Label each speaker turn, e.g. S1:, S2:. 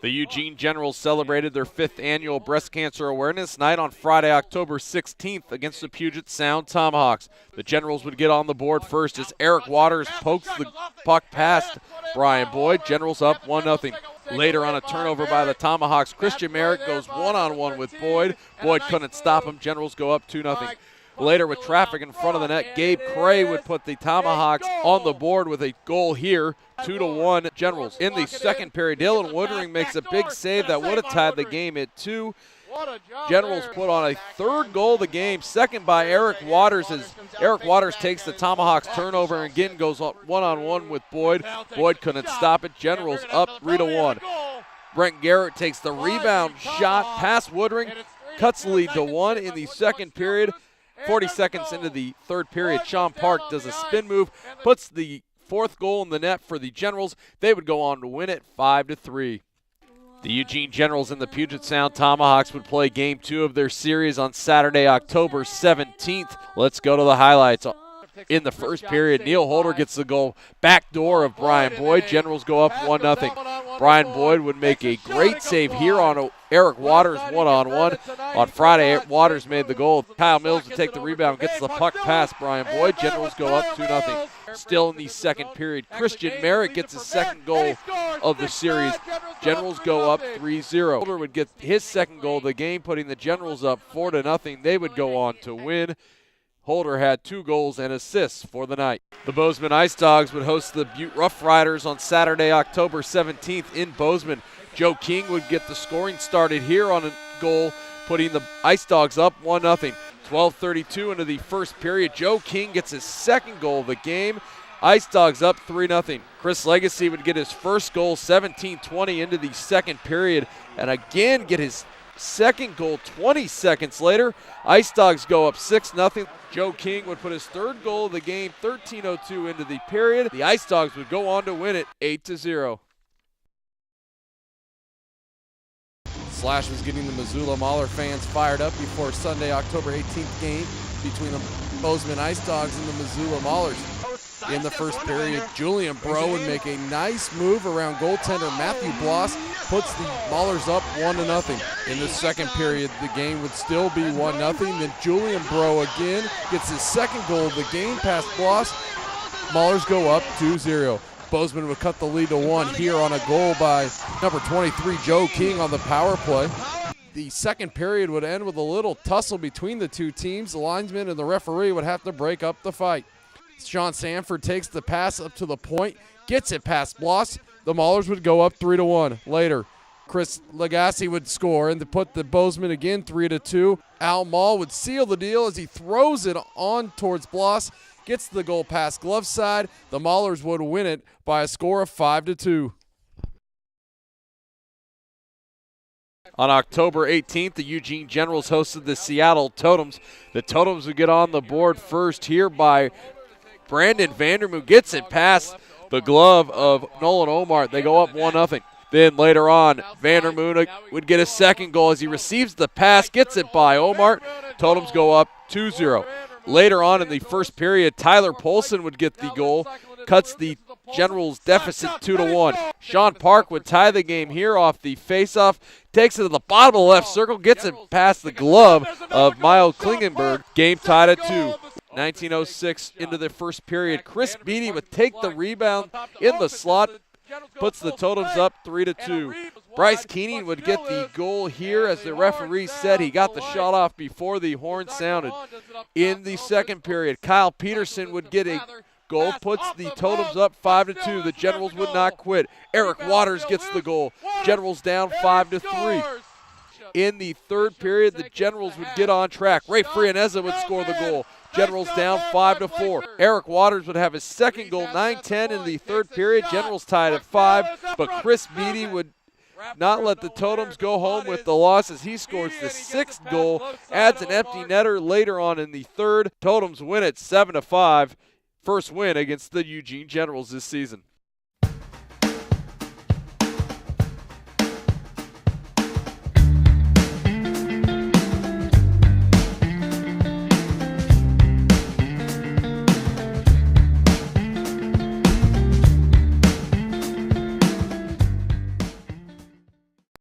S1: The Eugene Generals celebrated their 5th annual Breast Cancer Awareness Night on Friday, October 16th against the Puget Sound Tomahawks. The Generals would get on the board first as Eric Waters pokes the puck past Brian Boyd. Generals up 1-0. Later on a turnover by the Tomahawks, Christian Merritt goes one-on-one with Boyd. Boyd couldn't stop him. Generals go up 2-0. Later, with traffic in front of the net, Gabe Cray would put the Tomahawks on the board with a goal here, 2-1 Generals. In the second period, Dylan Woodring makes a big save that would have tied the game at 2. Generals put on a third goal of the game, second by Eric Waters, as Eric Waters takes the Tomahawks turnover and again goes one-on-one with Boyd. Boyd couldn't stop it. Generals up 3-1. Brent Garrett takes the rebound shot past Woodring, cuts the lead to 1 in the second period. 40 seconds into the third period, Sean Park does a spin move, puts the fourth goal in the net for the Generals. They would go on to win it 5-3. The Eugene Generals and the Puget Sound Tomahawks would play Game 2 of their series on Saturday, October 17th. Let's go to the highlights. In the first period, Neil Holder gets the goal, backdoor of Brian Boyd. Generals go up 1-0. Brian Boyd would make a great save here on Eric Waters one-on-one. On Friday, Waters made the goal. Kyle Mills would take the rebound, gets the puck past Brian Boyd. Generals go up 2-0. Still in the second period, Christian Merritt gets his second goal of the series. Generals go up 3-0. Holder would get his second goal of the game, putting the Generals up 4-0. They would go on to win. Holder had 2 goals and assists for the night. The Bozeman Icedogs would host the Butte Roughriders on Saturday, October 17th in Bozeman. Joe King would get the scoring started here on a goal, putting the Icedogs up 1-0. 12:32 into the first period, Joe King gets his second goal of the game. Icedogs up 3-0. Chris Legacy would get his first goal 17:20 into the second period and again get his second goal 20 seconds later. Icedogs go up 6-0. Joe King would put his third goal of the game 13:02 into the period. The Icedogs would go on to win it 8-0. Slash was getting the Missoula Mauler fans fired up before Sunday, October 18th game between the Bozeman Icedogs and the Missoula Maulers. In the first period, Julian Bro would make a nice move around goaltender Matthew Bloss, puts the Maulers up 1-0. In the second period, the game would still be 1-0. Then Julian Bro again gets his second goal of the game past Bloss. Maulers go up 2-0. Bozeman would cut the lead to 1 here on a goal by number 23, Joe King, on the power play. The second period would end with a little tussle between the two teams. The linesman and the referee would have to break up the fight. Sean Sanford takes the pass up to the point, gets it past Bloss. The Maulers would go up 3-1. Later, Chris Legacy would score and to put the Bozeman again 3-2. Al Mall would seal the deal as he throws it on towards Bloss, gets the goal past glove side. The Maulers would win it by a score of 5-2. On October 18th, the Eugene Generals hosted the Seattle Totems. The Totems would get on the board first here by Brandon Vandermoot, gets it past the glove of Nolan Omar. They go up 1-0. Then later on, Vandermoot would get a second goal as he receives the pass, gets it by Omar. Totems go up 2-0. Later on in the first period, Tyler Polson would get the goal, cuts the Generals deficit 2-1. Sean Park would tie the game here off the faceoff, takes it to the bottom of the left circle, gets it past the glove of Miles Klingenberg. Game tied at 2. 19:06 into the first period. Chris Beatty would take the rebound in the slot, puts the Totems up 3-2. Bryce Keeney would get the goal here. As the referee said, he got the shot off before the horn sounded. In the second period, Kyle Peterson would get a goal, puts the Totems up 5-2. The Generals would not quit. Eric Waters gets the goal. Generals down 5-3. In the third period, the Generals would get on track. Ray Frianeza would score the goal. Generals down 5-4. Eric Waters would have his second goal, 9-10 in the third period. Generals tied at 5, but Chris Beatty would not let the Totems go home with the loss as he scores the 6th goal, adds an empty netter later on in the third. Totems win it 7-5. First win against the Eugene Generals this season.